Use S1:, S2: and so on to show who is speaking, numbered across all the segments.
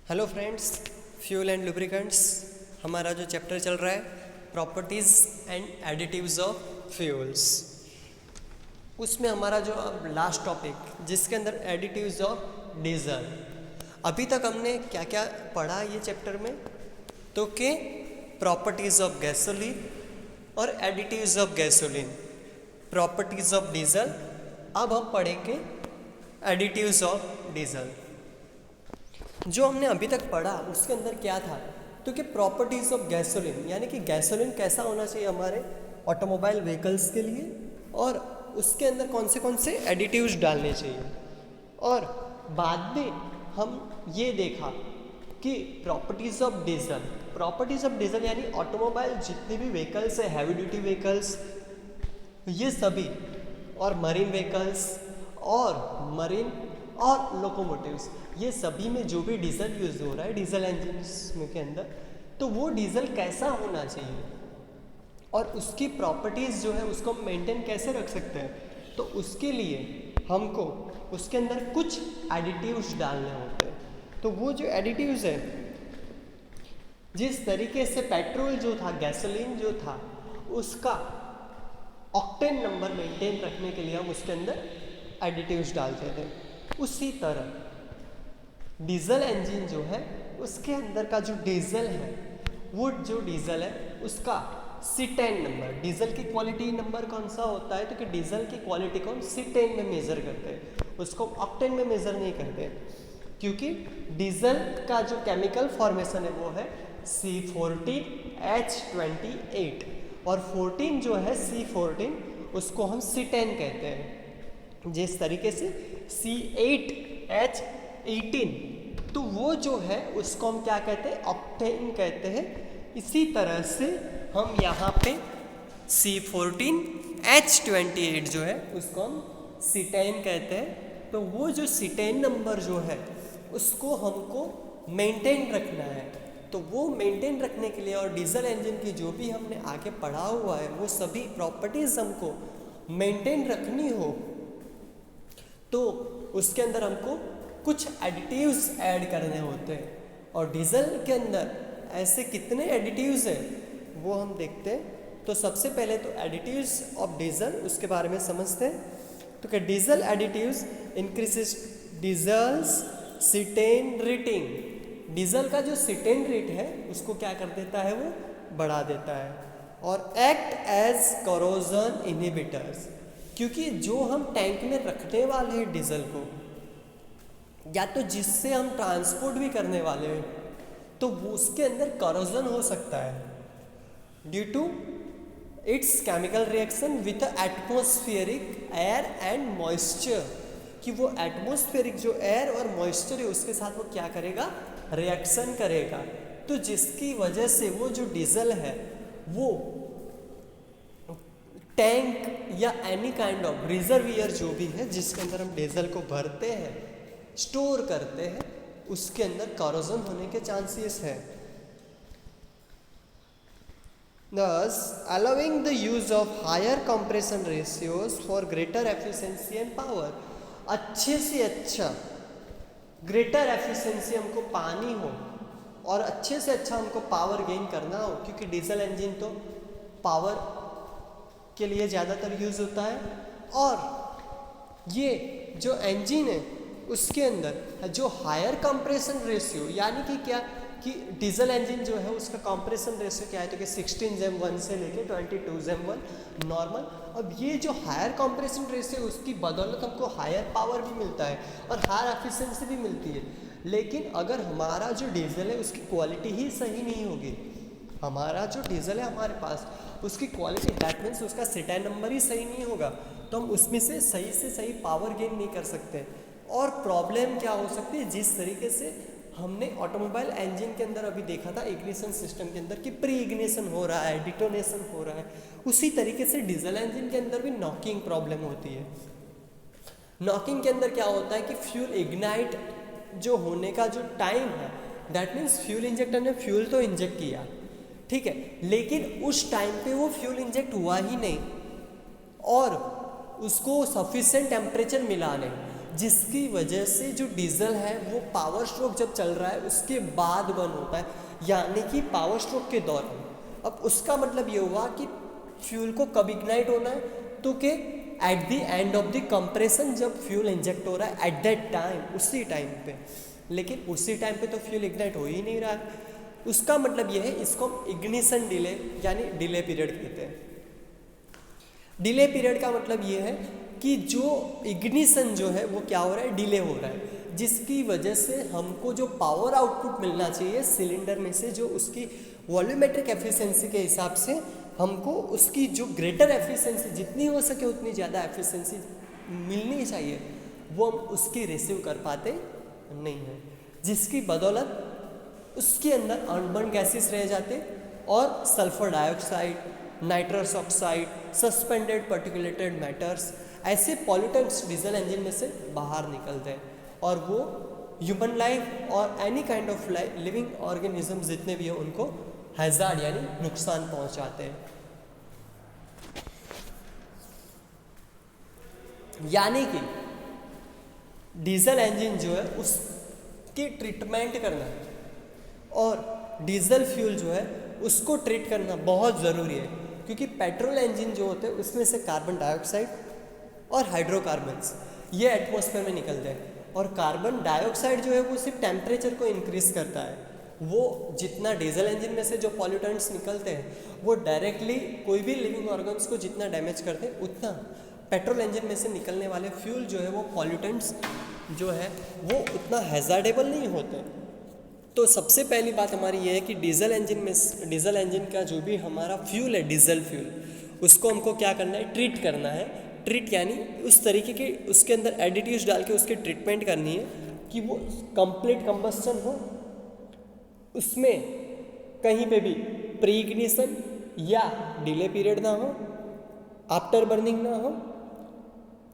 S1: Hello friends, fuel and lubricants हमारा जो chapter चल रहा है properties and additives of fuels, उसमें हमारा जो अब लास्ट टॉपिक जिसके अंदर एडिटिव्स ऑफ डीजल। अभी तक हमने क्या क्या पढ़ा ये चैप्टर में, तो कि प्रॉपर्टीज़ ऑफ गैसोलीन और additives of gasoline, properties of diesel. अब हम पढ़ेंगे एडिटिव्स ऑफ डीजल। जो हमने अभी तक पढ़ा उसके अंदर क्या था, तो कि प्रॉपर्टीज़ ऑफ गैसोलीन, यानी कि गैसोलीन कैसा होना चाहिए हमारे ऑटोमोबाइल व्हीकल्स के लिए, और उसके अंदर कौन से एडिटिव्स डालने चाहिए। और बाद में हम ये देखा कि प्रॉपर्टीज़ ऑफ डीजल यानी ऑटोमोबाइल जितने भी व्हीकल्स है, हैवी ड्यूटी व्हीकल्स ये सभी, और मरीन व्हीकल्स और लोकोमोटिव्स, ये सभी में जो भी डीजल यूज़ हो रहा है डीजल इंजन के अंदर, तो वो डीजल कैसा होना चाहिए और उसकी प्रॉपर्टीज़ जो है उसको हम मेंटेन कैसे रख सकते हैं। तो उसके लिए हमको उसके अंदर कुछ एडिटिव्स डालने होते हैं। तो वो जो एडिटिव्स है, जिस तरीके से पेट्रोल जो था, गैसोलीन जो था, उसका ऑक्टेन नंबर मेंटेन रखने के लिए हम उसके अंदर एडिटिव्स डालते थे, उसी तरह डीजल इंजन जो है उसके अंदर का जो डीजल है, वो जो डीजल है उसका C10 नंबर, डीजल की क्वालिटी नंबर कौन सा होता है, तो कि डीजल की क्वालिटी को हम C10 में मेज़र करते हैं, उसको ऑक्टेन में मेज़र नहीं करते, क्योंकि डीजल का जो केमिकल फॉर्मेशन है वो है C14H28 और 14 जो है C14 उसको हम C10 कहते हैं। जिस तरीके से C8H18, तो वो जो है उसको हम क्या कहते हैं, ऑक्टेन कहते हैं। इसी तरह से हम यहाँ पे C14H28 जो है उसको हम C10 कहते हैं। तो वो जो C10 नंबर जो है उसको हमको मेंटेन रखना है। तो वो मेंटेन रखने के लिए और डीजल इंजन की जो भी हमने आगे पढ़ा हुआ है वो सभी प्रॉपर्टीज़ हमको मेंटेन रखनी हो, तो उसके अंदर हमको कुछ एडिटिव्स ऐड करने होते हैं। और डीजल के अंदर ऐसे कितने एडिटिव्स हैं वो हम देखते हैं। तो सबसे पहले तो एडिटिव्स ऑफ डीजल, उसके बारे में समझते हैं। तो क्या diesel additives increases diesels cetane rating, diesel का जो सीटेन रेट है उसको क्या कर देता है, वो बढ़ा देता है। और एक्ट एज करोजन इनहिबिटर्स, क्योंकि जो हम टैंक में रखने वाले हैं डीजल को, या तो जिससे हम ट्रांसपोर्ट भी करने वाले हैं, तो वो उसके अंदर करोजन हो सकता है due to its chemical reaction with atmospheric air and moisture, कि वो एटमॉस्फेरिक जो एयर और मॉइस्चर है उसके साथ वो क्या करेगा, रिएक्शन करेगा। तो जिसकी वजह से वो जो डीजल है वो टैंक या एनी काइंड ऑफ रिजर्वियर जो भी है जिसके अंदर हम डीजल को भरते हैं, स्टोर करते हैं, उसके अंदर करोजन होने के चांसेस है। Thus, allowing the use of higher compression ratios for greater efficiency and power, अच्छे से अच्छा ग्रेटर एफिशिएंसी हमको पानी हो और अच्छे से अच्छा हमको पावर गेन करना हो, क्योंकि डीजल इंजन तो पावर के लिए ज़्यादातर यूज़ होता है। और ये जो इंजन है उसके अंदर जो हायर कंप्रेशन रेशियो, यानी कि क्या कि डीजल इंजन जो है उसका कंप्रेशन रेशियो क्या है, तो कि 16:1 से लेके 22:1 नॉर्मल। अब ये जो हायर कंप्रेशन रेशियो उसकी बदौलत हमको हायर पावर भी मिलता है और हायर एफिशिएंसी भी मिलती है। लेकिन अगर हमारा जो डीजल है उसकी क्वालिटी ही सही नहीं होगी, हमारा जो डीजल है हमारे पास उसकी क्वालिटी, दैट मीन्स उसका C10 नंबर ही सही नहीं होगा, तो हम उसमें से सही पावर गेन नहीं कर सकते। और प्रॉब्लम क्या हो सकती है, जिस तरीके से हमने ऑटोमोबाइल इंजन के अंदर अभी देखा था इग्निशन सिस्टम के अंदर कि प्री इग्निशन हो रहा है, डिटोनेशन हो रहा है, उसी तरीके से डीजल इंजन के अंदर भी नॉकिंग प्रॉब्लम होती है। नॉकिंग के अंदर क्या होता है कि फ्यूल इग्नाइट जो होने का जो टाइम है, दैट मीन्स फ्यूल इंजेक्टर ने फ्यूल तो इंजेक्ट किया, ठीक है, लेकिन उस टाइम पे वो फ्यूल इंजेक्ट हुआ ही नहीं और उसको सफिशिएंट टेम्परेचर मिला नहीं, जिसकी वजह से जो डीजल है वो पावर स्ट्रोक जब चल रहा है उसके बाद बर्न होता है, यानी कि पावर स्ट्रोक के दौरान। अब उसका मतलब ये हुआ कि फ्यूल को कब इग्नाइट होना है, तो कि at the end of the compression, जब फ्यूल इंजेक्ट हो रहा है एट दैट टाइम, उसी टाइम पे। लेकिन उसी टाइम पे तो फ्यूल इग्नाइट हो ही नहीं रहा है। उसका मतलब ये है, इसको हम इग्निशन डिले यानी डिले पीरियड कहते हैं। डिले पीरियड का मतलब ये है कि जो इग्निशन जो है वो क्या हो रहा है, डिले हो रहा है, जिसकी वजह से हमको जो पावर आउटपुट मिलना चाहिए सिलेंडर में से, जो उसकी वॉल्यूमेट्रिक एफिशिएंसी के हिसाब से हमको उसकी जो ग्रेटर एफिशिएंसी, जितनी हो सके उतनी ज़्यादा एफिशिएंसी मिलनी चाहिए, वो हम उसकी रिसीव कर पाते नहीं हैं, जिसकी बदौलत उसके अंदर अनबर्न गैसेस रह जाते और sulphur dioxide, nitrous oxide, suspended particulated matters, ऐसे पॉल्यूटेंट्स डीजल इंजन में से बाहर निकलते हैं और वो ह्यूमन लाइफ और any kind of living organism जितने भी हैं उनको हैजार्ड यानी नुकसान पहुंचाते हैं। यानी कि डीजल इंजन जो है उसकी ट्रीटमेंट करना और डीजल फ्यूल जो है उसको ट्रीट करना बहुत ज़रूरी है, क्योंकि पेट्रोल इंजन जो होते हैं उसमें से कार्बन डाइऑक्साइड और हाइड्रोकार्बन्स ये एटमॉस्फेयर में निकलते हैं, और कार्बन डाइऑक्साइड जो है वो सिर्फ टेम्परेचर को इंक्रीज करता है। वो जितना डीजल इंजन में से जो पॉल्यूटेंट्स निकलते हैं वो डायरेक्टली कोई भी लिविंग ऑर्गन्स को जितना डैमेज करते हैं, उतना पेट्रोल इंजन में से निकलने वाले फ्यूल जो है वो पॉल्यूटेंट्स जो है वो उतना हैजार्डेबल नहीं होते। तो सबसे पहली बात हमारी ये है कि डीजल इंजन का जो भी हमारा फ्यूल है, डीजल फ्यूल, उसको हमको क्या करना है, ट्रीट करना है। ट्रीट यानी उस तरीके के उसके अंदर एडिटिव्स डाल के उसकी ट्रीटमेंट करनी है कि वो कंप्लीट कंबस्टन हो, उसमें कहीं पे भी प्री इग्निशन या डिले पीरियड ना हो, आफ्टर बर्निंग ना हो,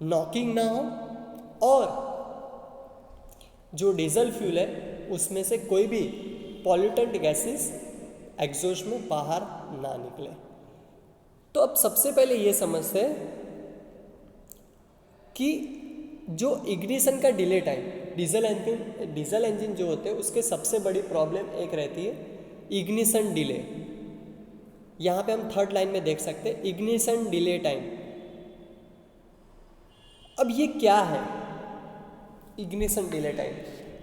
S1: नॉकिंग ना हो, और जो डीजल फ्यूल है उसमें से कोई भी पॉल्यूटेंट गैसेस एग्जॉस्ट में बाहर ना निकले। तो अब सबसे पहले ये समझते हैं कि जो इग्निशन का डिले टाइम, डीजल इंजन जो होते हैं उसके सबसे बड़ी प्रॉब्लम एक रहती है इग्निशन डिले। यहाँ पे हम थर्ड लाइन में देख सकते हैं इग्निशन डिले टाइम। अब ये क्या है इग्निशन डिले टाइम?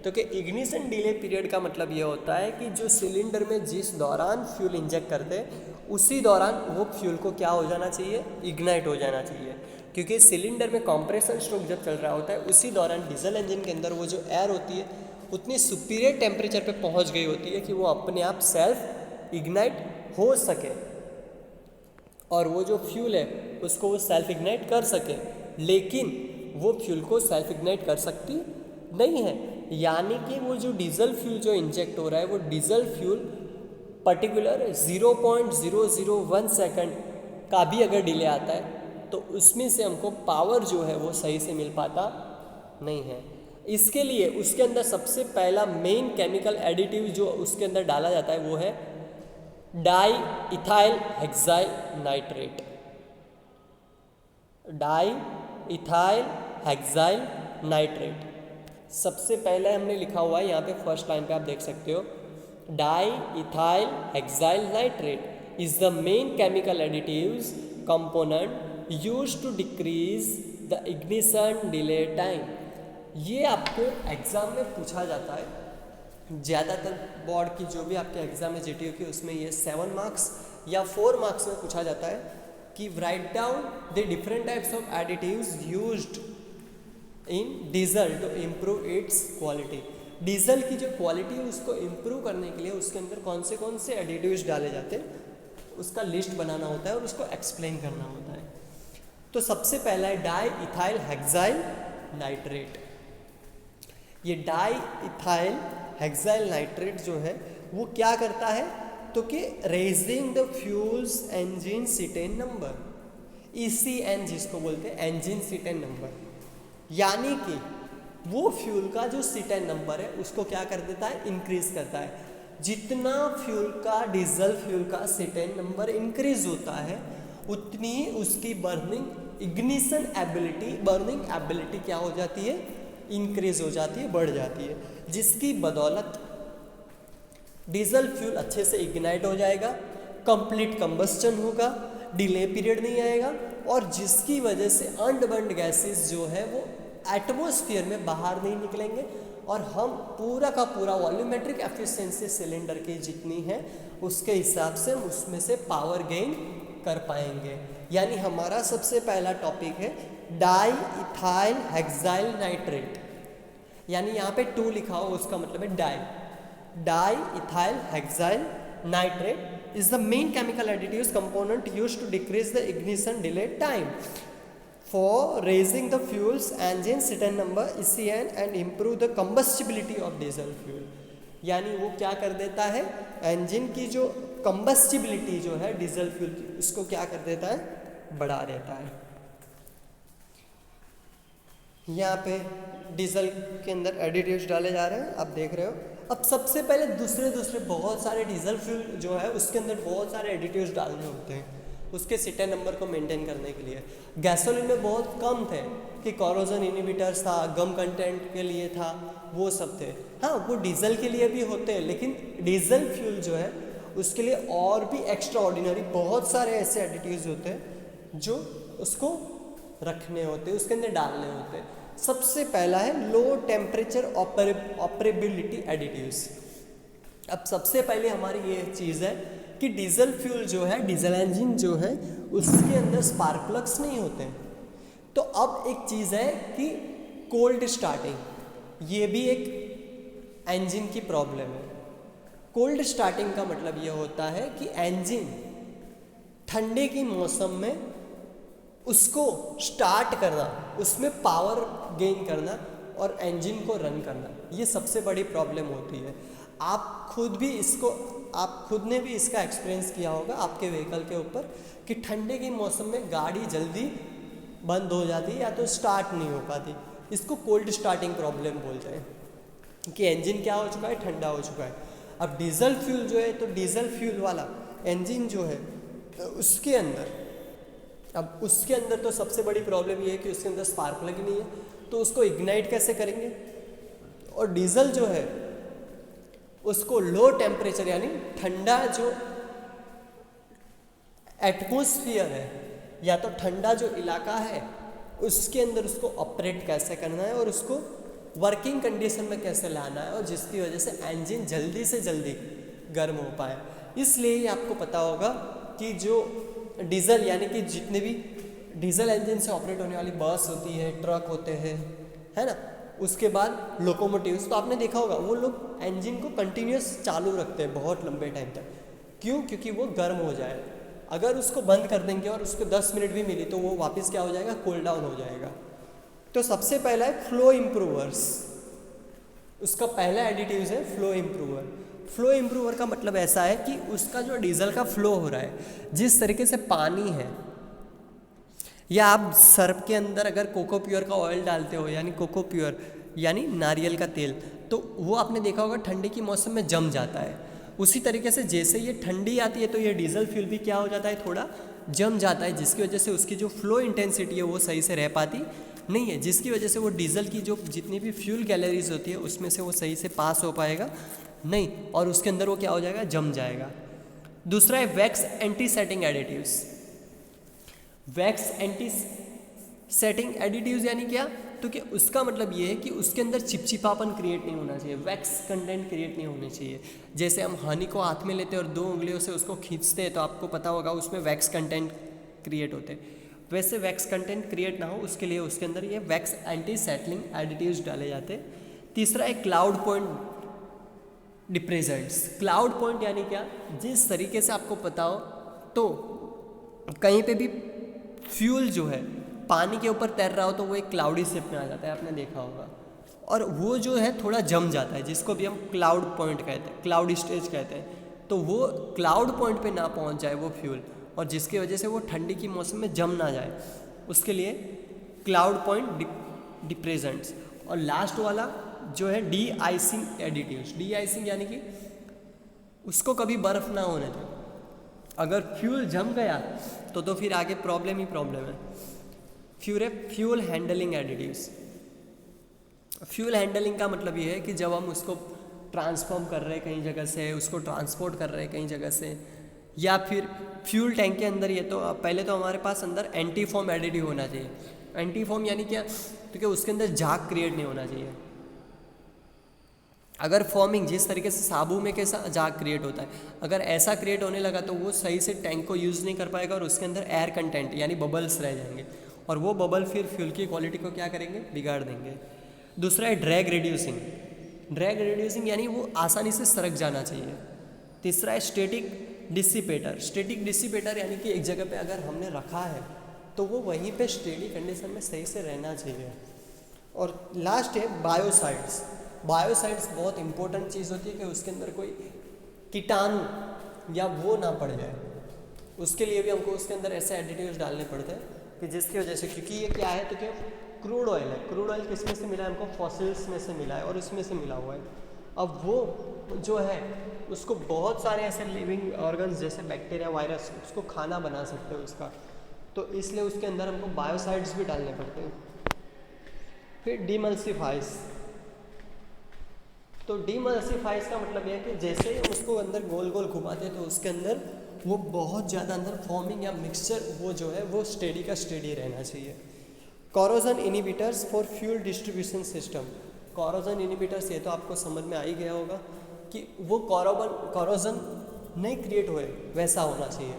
S1: तो कि इग्निशन डिले पीरियड का मतलब ये होता है कि जो सिलेंडर में जिस दौरान फ्यूल इंजेक्ट करते हैं उसी दौरान वो फ्यूल को क्या हो जाना चाहिए, इग्नाइट हो जाना चाहिए, क्योंकि सिलेंडर में कंप्रेशन स्ट्रोक जब चल रहा होता है उसी दौरान डीजल इंजन के अंदर वो जो एयर होती है उतनी सुपीरियर टेम्परेचर पे पहुंच गई होती है कि वो अपने आप सेल्फ इग्नाइट हो सके और वो जो फ्यूल है उसको वो सेल्फ इग्नाइट कर सके। लेकिन वो फ्यूल को सेल्फ इग्नाइट कर सकती नहीं है, यानी कि वो जो डीजल फ्यूल जो इंजेक्ट हो रहा है वो डीजल फ्यूल पर्टिकुलर 0.001 सेकंड का भी अगर डिले आता है तो उसमें से हमको पावर जो है वो सही से मिल पाता नहीं है। इसके लिए उसके अंदर सबसे पहला मेन केमिकल एडिटिव जो उसके अंदर डाला जाता है वो है die ethyl hexyl nitrate. Die ethyl hexyl nitrate सबसे पहले हमने लिखा हुआ है यहाँ पे फर्स्ट लाइन पे आप देख सकते हो, di ethyl hexyl nitrate is the main chemical additives component used to decrease the ignition delay time. ये आपको एग्जाम में पूछा जाता है, ज़्यादातर बोर्ड की जो भी आपके एग्जाम है जीटीयू की उसमें ये 7 मार्क्स या 4 मार्क्स में पूछा जाता है कि write down the different types of additives used in diesel to improve its quality. Diesel की जो क्वालिटी है उसको इम्प्रूव करने के लिए उसके अंदर कौन से एडिटिव्स डाले जाते हैं उसका लिस्ट बनाना होता है और उसको एक्सप्लेन करना होता है। तो सबसे पहला है डाई इथाइल हेक्साइल नाइट्रेट। ये डाई इथाइल हेक्साइल नाइट्रेट जो है वो क्या करता है तो कि raising the fuels engine cetane number, ECN जिसको बोलते हैं एंजिन सीटेन नंबर, यानी कि वो फ्यूल का जो सीटेन नंबर है उसको क्या कर देता है, इंक्रीज करता है। जितना फ्यूल का डीजल फ्यूल का सीटेन नंबर इंक्रीज होता है उतनी उसकी बर्निंग एबिलिटी क्या हो जाती है, इंक्रीज हो जाती है, बढ़ जाती है, जिसकी बदौलत डीजल फ्यूल अच्छे से इग्नाइट हो जाएगा, कंप्लीट कंबस्टन होगा, डिले पीरियड नहीं आएगा, और जिसकी वजह से अनबर्न्ड गैसेस जो है वो एटमॉस्फेयर में बाहर नहीं निकलेंगे, और हम पूरा का पूरा वॉल्यूमेट्रिक एफिशिएंसी सिलेंडर की जितनी है उसके हिसाब से हम उसमें से पावर गेन कर पाएंगे। यानी हमारा सबसे पहला टॉपिक है डाई इथाइल हेक्साइल नाइट्रेट, यानी यहाँ पे 2 लिखा हो उसका मतलब है die ethyl hexyl nitrate is the main chemical additives component used to decrease the ignition delay time for raising the fuel's engine certain number ECN and improve the combustibility of diesel fuel। यानी वो क्या कर देता है, engine की जो कंबस्टिबिलिटी जो है डीजल फ्यूल की उसको क्या कर देता है, बढ़ा देता है। यहाँ पे डीजल के अंदर एडिटिव्स डाले जा रहे हैं, आप देख रहे हो। अब सबसे पहले दूसरे बहुत सारे डीजल फ्यूल जो है उसके अंदर बहुत सारे एडिटिव्स डालने होते हैं उसके सिटर नंबर को मेंटेन करने के लिए। गैसोलीन में बहुत कम थे कि कॉरोजन इनहिबिटर्स था, गम कंटेंट के लिए था, वो सब थे। हाँ, वो डीजल के लिए भी होते हैं, लेकिन डीजल फ्यूल जो है उसके लिए और भी एक्स्ट्रा ऑर्डिनरी बहुत सारे ऐसे एडिटिव्स होते हैं जो उसको रखने होते हैं, उसके अंदर डालने होते हैं। सबसे पहला है लो टेम्परेचर ऑपरेबिलिटी एडिटिव्स। अब सबसे पहले हमारी ये चीज़ है कि डीजल फ्यूल जो है, डीजल इंजन जो है उसके अंदर स्पार्क प्लग्स नहीं होते हैं। तो अब एक चीज़ है कि कोल्ड स्टार्टिंग, ये भी एक इंजन की प्रॉब्लम है। कोल्ड स्टार्टिंग का मतलब ये होता है कि इंजन ठंडे की मौसम में उसको स्टार्ट करना, उसमें पावर गेन करना और इंजन को रन करना, ये सबसे बड़ी प्रॉब्लम होती है। आप खुद ने भी इसका एक्सपीरियंस किया होगा आपके व्हीकल के ऊपर कि ठंडे के मौसम में गाड़ी जल्दी बंद हो जाती है या तो स्टार्ट नहीं हो पाती। इसको कोल्ड स्टार्टिंग प्रॉब्लम बोलते हैं कि इंजन क्या हो चुका है, ठंडा हो चुका है। अब डीजल फ्यूल जो है, तो डीजल फ्यूल वाला इंजन जो है उसके अंदर तो सबसे बड़ी प्रॉब्लम ये है कि उसके अंदर स्पार्क प्लग नहीं है, तो उसको इग्नाइट कैसे करेंगे। और डीजल जो है उसको लो टेम्परेचर यानी ठंडा जो एटमॉस्फेयर है या तो ठंडा जो इलाका है उसके अंदर उसको ऑपरेट कैसे करना है और उसको वर्किंग कंडीशन में कैसे लाना है, और जिसकी वजह से इंजन जल्दी से जल्दी गर्म हो पाए। इसलिए आपको पता होगा कि जो डीजल यानी कि जितने भी डीजल इंजन से ऑपरेट होने वाली बस होती है, ट्रक होते हैं, है ना, उसके बाद लोकोमोटिव्स, तो आपने देखा होगा वो लोग इंजन को कंटिन्यूस चालू रखते हैं बहुत लंबे टाइम तक। क्यों? क्योंकि वो गर्म हो जाए। अगर उसको बंद कर देंगे और उसको 10 मिनट भी मिली तो वो वापस क्या हो जाएगा, कूल डाउन हो जाएगा। तो सबसे पहला है फ्लो इम्प्रूवर्स, उसका पहला एडिटिव है फ्लो इम्प्रूवर। फ्लो इम्प्रूवर का मतलब ऐसा है कि उसका जो डीजल का फ्लो हो रहा है, जिस तरीके से पानी है, या आप सर्फ के अंदर अगर कोको प्योर का ऑयल डालते हो यानी कोको प्योर यानी नारियल का तेल, तो वो आपने देखा होगा ठंडी की मौसम में जम जाता है। उसी तरीके से जैसे ये ठंडी आती है तो ये डीजल फ्यूल भी क्या हो जाता है, थोड़ा जम जाता है, जिसकी वजह से उसकी जो फ्लो इंटेंसिटी है वो सही से रह पाती नहीं है, जिसकी वजह से वो डीजल की जो जितनी भी फ्यूल कैलोरीज होती है उसमें से वो सही से पास हो पाएगा नहीं, और उसके अंदर वो क्या हो जाएगा, जम जाएगा। दूसरा है wax anti setting additives. Wax anti setting additives यानी क्या, तो कि उसका मतलब ये है कि उसके अंदर चिपचिपापन क्रिएट नहीं होना चाहिए, वैक्स कंटेंट क्रिएट नहीं होने चाहिए। जैसे हम हनी को हाथ में लेते हैं और 2 उंगलियों से उसको खींचते हैं तो आपको पता होगा उसमें वैक्स कंटेंट क्रिएट होते हैं, वैसे वैक्स कंटेंट क्रिएट ना हो उसके लिए उसके अंदर ये वैक्स एंटी सेटलिंग एडिटिव्स डाले जाते हैं। तीसरा है क्लाउड पॉइंट डिप्रेजेंट्स। क्लाउड पॉइंट यानी क्या, जिस तरीके से आपको पता हो तो कहीं पे भी फ्यूल जो है पानी के ऊपर तैर रहा हो तो वो एक क्लाउडी शेप में आ जाता है, आपने देखा होगा, और वो जो है थोड़ा जम जाता है, जिसको भी हम क्लाउड पॉइंट कहते हैं, क्लाउड स्टेज कहते हैं। तो वो क्लाउड पॉइंट पे ना पहुंच जाए वो फ्यूल, और जिसकी वजह से वो ठंडी की मौसम में जम ना जाए, उसके लिए क्लाउड पॉइंट डिप्रेजेंट्स। और लास्ट वाला जो है D icing additives. D icing यानी कि उसको कभी बर्फ़ ना होने दो, अगर फ्यूल जम गया तो फिर आगे प्रॉब्लम ही प्रॉब्लम है। Fuel handling additives, fuel handling का मतलब ये है कि जब हम उसको ट्रांसफॉर्म कर रहे हैं कहीं जगह से, उसको ट्रांसपोर्ट कर रहे हैं कहीं जगह से, या फिर फ्यूल टैंक के अंदर, ये तो पहले तो हमारे पास अंदर एंटी फॉर्म एडिटिव होना चाहिए। एंटी फॉर्म यानी क्या, क्योंकि उसके अंदर झाग क्रिएट नहीं होना चाहिए। अगर फॉर्मिंग जिस तरीके से साबु में कैसा झाग क्रिएट होता है, अगर ऐसा क्रिएट होने लगा तो वो सही से टैंक को यूज़ नहीं कर पाएगा और उसके अंदर एयर कंटेंट यानी बबल्स रह जाएंगे, और वो बबल फिर फ्यूल की क्वालिटी को क्या करेंगे, बिगाड़ देंगे। दूसरा है ड्रैग रिड्यूसिंग। ड्रैग रिड्यूसिंग यानी वो आसानी से सरक जाना चाहिए। तीसरा है स्टैटिक डिसिपेटर। स्टैटिक डिसिपेटर यानी कि एक जगह पे अगर हमने रखा है तो वो वहीं पे स्टेडी कंडीशन में सही से रहना चाहिए। और लास्ट है बायोसाइड्स। बायोसाइड्स बहुत इंपॉर्टेंट चीज़ होती है कि उसके अंदर कोई कीटाणु या वो ना पड़ जाए, उसके लिए भी हमको उसके अंदर ऐसे एडिटिव्स डालने पड़ते हैं कि जिसकी वजह से, क्योंकि ये क्या है तो क्या क्रूड ऑयल है। क्रूड ऑयल किस में से मिला है हमको, फॉसिल्स में से मिला है और उसमें से मिला हुआ है। अब वो जो है उसको बहुत सारे ऐसे लिविंग ऑर्गन्स जैसे बैक्टीरिया, वायरस उसको खाना बना सकते हैं उसका, तो इसलिए उसके अंदर हमको बायोसाइड्स भी डालने पड़ते हैं। फिर डीमल्सिफाइज। तो डीमल्सिफाइज का मतलब यह है कि जैसे ही उसको अंदर गोल गोल घुमाते हैं तो उसके अंदर वो बहुत ज़्यादा अंदर फॉर्मिंग या मिक्सचर वो जो है वो स्टेडी का स्टेडी रहना चाहिए। Corrosion inhibitors for fuel distribution system. Corrosion inhibitors ये तो आपको समझ में आ ही गया होगा कि वो कॉरोजन नहीं क्रिएट हुए वैसा होना चाहिए।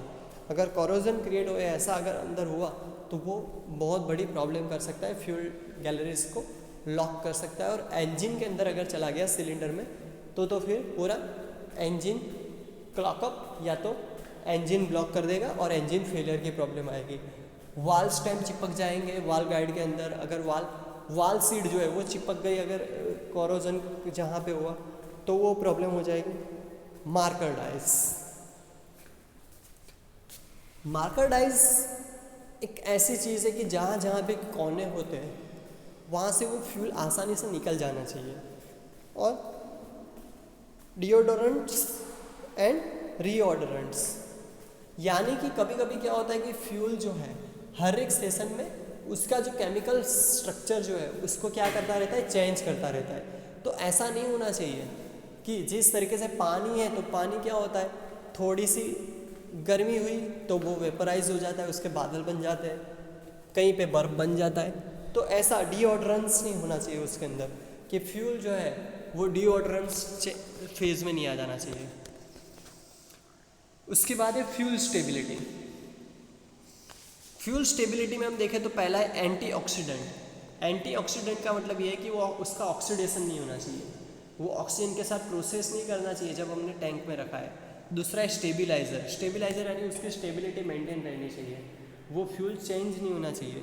S1: अगर कॉरोजन क्रिएट हुए ऐसा अगर अंदर हुआ तो वो बहुत बड़ी प्रॉब्लम कर सकता है, फ्यूल गैलरीज को लॉक कर सकता है, और इंजन के अंदर अगर चला गया सिलेंडर में तो फिर पूरा इंजन क्लॉकअप या तो इंजन ब्लॉक कर देगा और इंजन फेलियर की प्रॉब्लम आएगी। वाल स्टेम चिपक जाएंगे वाल गाइड के अंदर। अगर वाल सीड जो है वो चिपक गई अगर कॉरोजन जहाँ पे हुआ तो वो प्रॉब्लम हो जाएगी। Marker dice. मार्कर डाइस एक ऐसी चीज़ है कि जहाँ जहाँ पे कोने होते हैं वहाँ से वो फ्यूल आसानी से निकल जाना चाहिए। और डिओडोरेंट्स एंड रीओडोरेंट्स, यानी कि कभी कभी क्या होता है कि फ्यूल जो है हर एक स्टेशन में उसका जो केमिकल स्ट्रक्चर जो है उसको क्या करता रहता है, चेंज करता रहता है। तो ऐसा नहीं होना चाहिए कि जिस तरीके से पानी है तो पानी क्या होता है, थोड़ी सी गर्मी हुई तो वो वेपराइज हो जाता है, उसके बादल बन जाते हैं, कहीं पे बर्फ़ बन जाता है। तो ऐसा डीओड्रेंस नहीं होना चाहिए उसके अंदर कि फ्यूल जो है वो डीओड्रेंस फेज में नहीं आ जाना चाहिए। उसके बाद है फ्यूल स्टेबिलिटी। फ्यूल स्टेबिलिटी में हम देखें तो पहला है एंटीऑक्सीडेंट। एंटीऑक्सीडेंट का मतलब ये है कि वो उसका ऑक्सीडेशन नहीं होना चाहिए, वो ऑक्सीजन के साथ प्रोसेस नहीं करना चाहिए जब हमने टैंक में रखा है। दूसरा है स्टेबिलाइज़र। स्टेबिलाइज़र यानी उसकी स्टेबिलिटी मेंटेन रहनी चाहिए, वो फ्यूल चेंज नहीं होना चाहिए।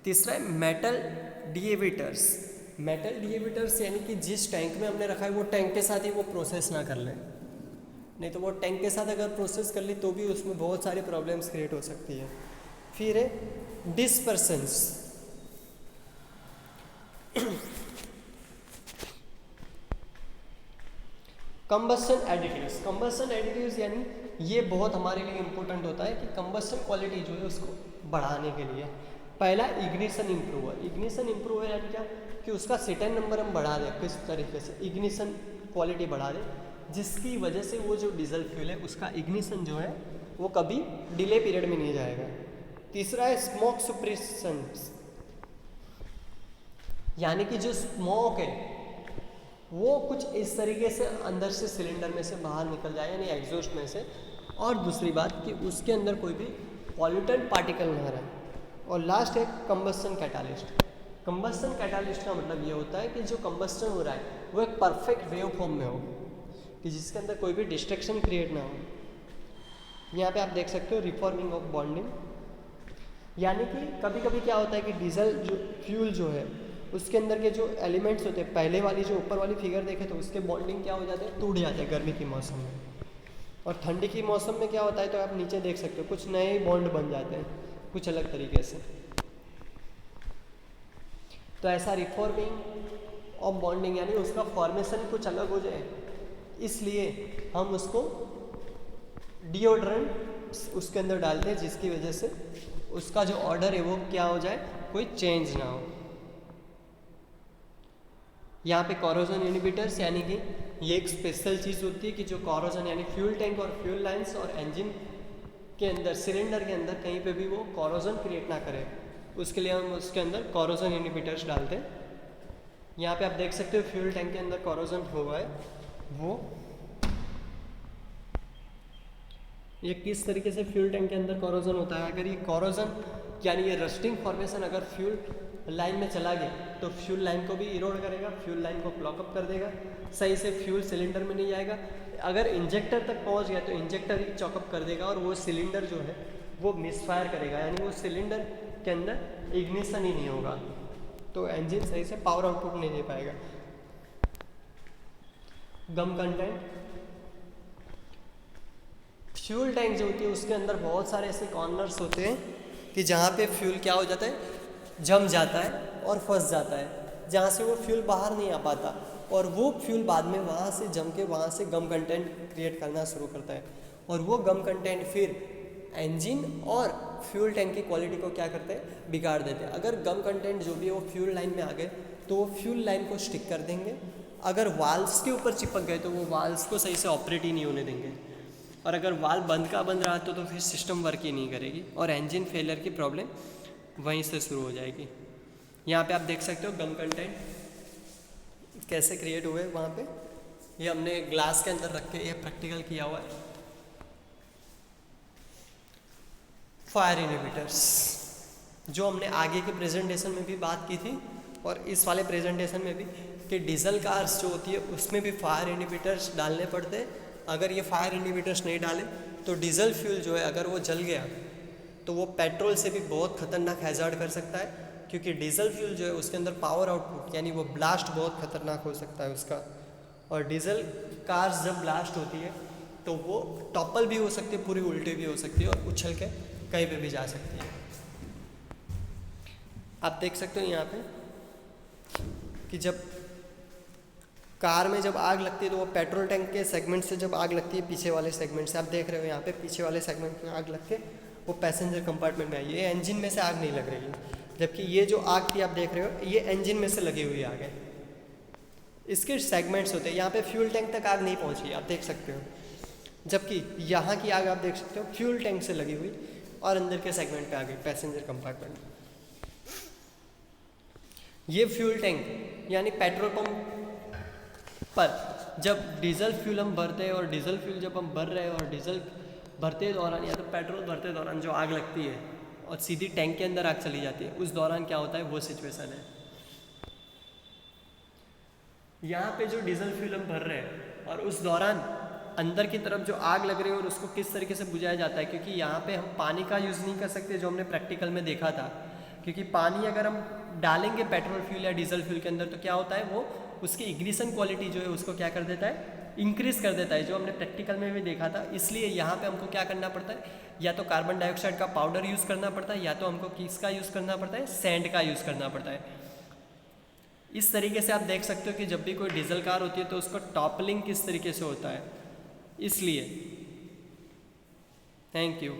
S1: तीसरा है मेटल डिएविटर्स। मेटल डिएविटर्स यानी कि जिस टैंक में हमने रखा है वो टैंक के साथ ही वो प्रोसेस ना कर ले, नहीं तो वो टैंक के साथ अगर प्रोसेस कर ली तो भी उसमें बहुत सारी प्रॉब्लम्स क्रिएट हो सकती है। फिर है dispersants. Combustion additives. Combustion additives यानी ये बहुत हमारे लिए इम्पोर्टेंट होता है कि कंबस्शन क्वालिटी जो है उसको बढ़ाने के लिए। पहला इग्निशन इम्प्रूवर। इग्निशन इम्प्रूवर यानी क्या कि उसका सेटन नंबर हम बढ़ा दें, किस तरीके से इग्निशन क्वालिटी बढ़ा दें जिसकी वजह से वो जो डीजल फ्यूल है उसका इग्निशन जो है वो कभी डिले पीरियड में नहीं जाएगा। तीसरा है स्मोक सुप्रेशंस, यानी कि जो स्मोक है वो कुछ इस तरीके से अंदर से सिलेंडर में से बाहर निकल जाए यानी एग्जॉस्ट में से। और दूसरी बात कि उसके अंदर कोई भी पॉल्यूटेंट पार्टिकल ना रहे। और लास्ट है कंबस्शन कैटालिस्ट। कंबस्शन कैटालिस्ट का मतलब ये होता है कि जो कंबस्टन हो रहा है वो एक परफेक्ट वेव फॉर्म में हो कि जिसके अंदर कोई भी डिस्ट्रैक्शन क्रिएट ना हो। यहाँ पे आप देख सकते हो रिफॉर्मिंग ऑफ बॉन्डिंग, यानी कि कभी कभी क्या होता है कि डीजल जो फ्यूल जो है उसके अंदर के जो एलिमेंट्स होते हैं, पहले वाली जो ऊपर वाली फिगर देखे तो उसके बॉन्डिंग क्या हो जाते हैं, टूट जाते हैं गर्मी के मौसम में। और ठंडी की मौसम में क्या होता है तो आप नीचे देख सकते हो कुछ नए बॉन्ड बन जाते हैं कुछ अलग तरीके से। तो ऐसा रिफॉर्मिंग ऑफ बॉन्डिंग यानी उसका फॉर्मेशन कुछ अलग हो जाए, इसलिए हम उसको डिओड्रेंट उसके अंदर डालते हैं जिसकी वजह से उसका जो ऑर्डर है वो क्या हो जाए, कोई चेंज ना हो। यहाँ पे कॉरोजन इनहिबिटर्स यानी कि ये एक स्पेशल चीज़ होती है कि जो कॉरोजन यानी फ्यूल टैंक और फ्यूल लाइंस और इंजन के अंदर सिलेंडर के अंदर कहीं पे भी वो कॉरोजन क्रिएट ना करे, उसके लिए हम उसके अंदर कॉरोजन इनहिबिटर्स डालते हैं। यहाँ पे आप देख सकते हो फ्यूल टैंक के अंदर कॉरोजन हुआ है, वो ये किस तरीके से फ्यूल टैंक के अंदर कॉरोजन होता है। अगर ये कॉरोजन यानी ये रस्टिंग फॉर्मेशन अगर फ्यूल लाइन में चला गया तो फ्यूल लाइन को भी इरोड करेगा, फ्यूल लाइन को ब्लॉकअप कर देगा, सही से फ्यूल सिलेंडर में नहीं जाएगा। अगर इंजेक्टर तक पहुंच गया तो इंजेक्टर ही चॉकअप कर देगा और वो सिलेंडर जो है वो मिसफायर करेगा, यानी वो सिलेंडर के अंदर इग्निशन ही नहीं होगा, तो इंजन सही से पावर आउटपुट नहीं दे पाएगा। गम कंटेंट, फ्यूल टैंक जो होती है उसके अंदर बहुत सारे ऐसे कॉर्नर्स होते हैं कि जहाँ पे फ्यूल क्या हो जाता है, जम जाता है और फंस जाता है, जहाँ से वो फ्यूल बाहर नहीं आ पाता और वो फ्यूल बाद में वहाँ से जम के वहाँ से गम कंटेंट क्रिएट करना शुरू करता है और वो गम कंटेंट फिर इंजन और फ्यूल टैंक की क्वालिटी को क्या करते हैं, बिगाड़ देते हैं। अगर गम कंटेंट जो भी है वो फ्यूल लाइन में आ गए तो वो फ्यूल लाइन को स्टिक कर देंगे, अगर वाल्व्स के ऊपर चिपक गए तो वो वाल्व्स को सही से ऑपरेट ही नहीं होने देंगे, और अगर वाल्व बंद का बंद रहा तो फिर सिस्टम वर्क ही नहीं करेगी और इंजन फेलियर की प्रॉब्लम वहीं से शुरू हो जाएगी। यहाँ पे आप देख सकते हो गम कंटेंट कैसे क्रिएट हुए वहाँ पे, ये हमने ग्लास के अंदर रख के ये प्रैक्टिकल किया हुआ है। फायर इनहिबिटर्स जो हमने आगे के प्रेजेंटेशन में भी बात की थी और इस वाले प्रेजेंटेशन में भी कि डीजल कार्स जो होती है उसमें भी फायर इनहिबिटर्स डालने पड़ते हैं। अगर ये फायर इनहिबिटर्स नहीं डाले तो डीजल फ्यूल जो है अगर वो जल गया तो वो पेट्रोल से भी बहुत खतरनाक हैजार्ड कर सकता है, क्योंकि डीजल फ्यूल जो है उसके अंदर पावर आउटपुट यानी वो ब्लास्ट बहुत खतरनाक हो सकता है उसका। और डीजल कार्स जब ब्लास्ट होती है तो वो टॉपल भी हो सकती है, पूरी उल्टी भी हो सकती है और उछल के कहीं पे भी जा सकती है। आप देख सकते हो यहाँ पे कि जब कार में जब आग लगती है तो वो पेट्रोल टैंक के सेगमेंट से जब आग लगती है, पीछे वाले सेगमेंट से आप देख रहे हो यहाँ पे पीछे वाले सेगमेंट में आग लग के वो पैसेंजर कंपार्टमेंट में आई है, इंजन में से आग नहीं लग रही है, जबकि ये जो आग थी आप देख रहे हो ये इंजन में से लगी हुई आग है। इसके सेगमेंट्स होते हैं, यहाँ पे फ्यूल टैंक तक आग नहीं पहुँची आप देख सकते हो, जबकि यहाँ की आग आप देख सकते हो फ्यूल टैंक से लगी हुई और अंदर के सेगमेंट पे आ गई पैसेंजर कंपार्टमेंट। ये फ्यूल टैंक यानी पेट्रोल पंप पर जब डीजल फ्यूल हम भरते हैं और डीजल फ्यूल जब हम भर रहे हैं और डीजल भरते दौरान या तो पेट्रोल भरते दौरान जो आग लगती है और सीधी टैंक के अंदर आग चली जाती है, उस दौरान क्या होता है वो सिचुएशन है। यहाँ पे जो डीजल फ्यूल हम भर रहे हैं और उस दौरान अंदर की तरफ जो आग लग रही है और उसको किस तरीके से बुझाया जाता है, क्योंकि यहाँ पे हम पानी का यूज़ नहीं कर सकते जो हमने प्रैक्टिकल में देखा था, क्योंकि पानी अगर हम डालेंगे पेट्रोल फ्यूल या डीजल फ्यूल के अंदर तो क्या होता है वो उसकी इग्निशन क्वालिटी जो है उसको क्या कर देता है, इंक्रीज कर देता है, जो हमने प्रैक्टिकल में भी देखा था। इसलिए यहाँ पे हमको क्या करना पड़ता है, या तो कार्बन डाइऑक्साइड का पाउडर यूज़ करना पड़ता है या तो हमको किसका यूज़ करना पड़ता है, सैंड का यूज़ करना पड़ता है। इस तरीके से आप देख सकते हो कि जब भी कोई डीजल कार होती है तो उसका टॉपलिंग किस तरीके से होता है। इसलिए थैंक यू।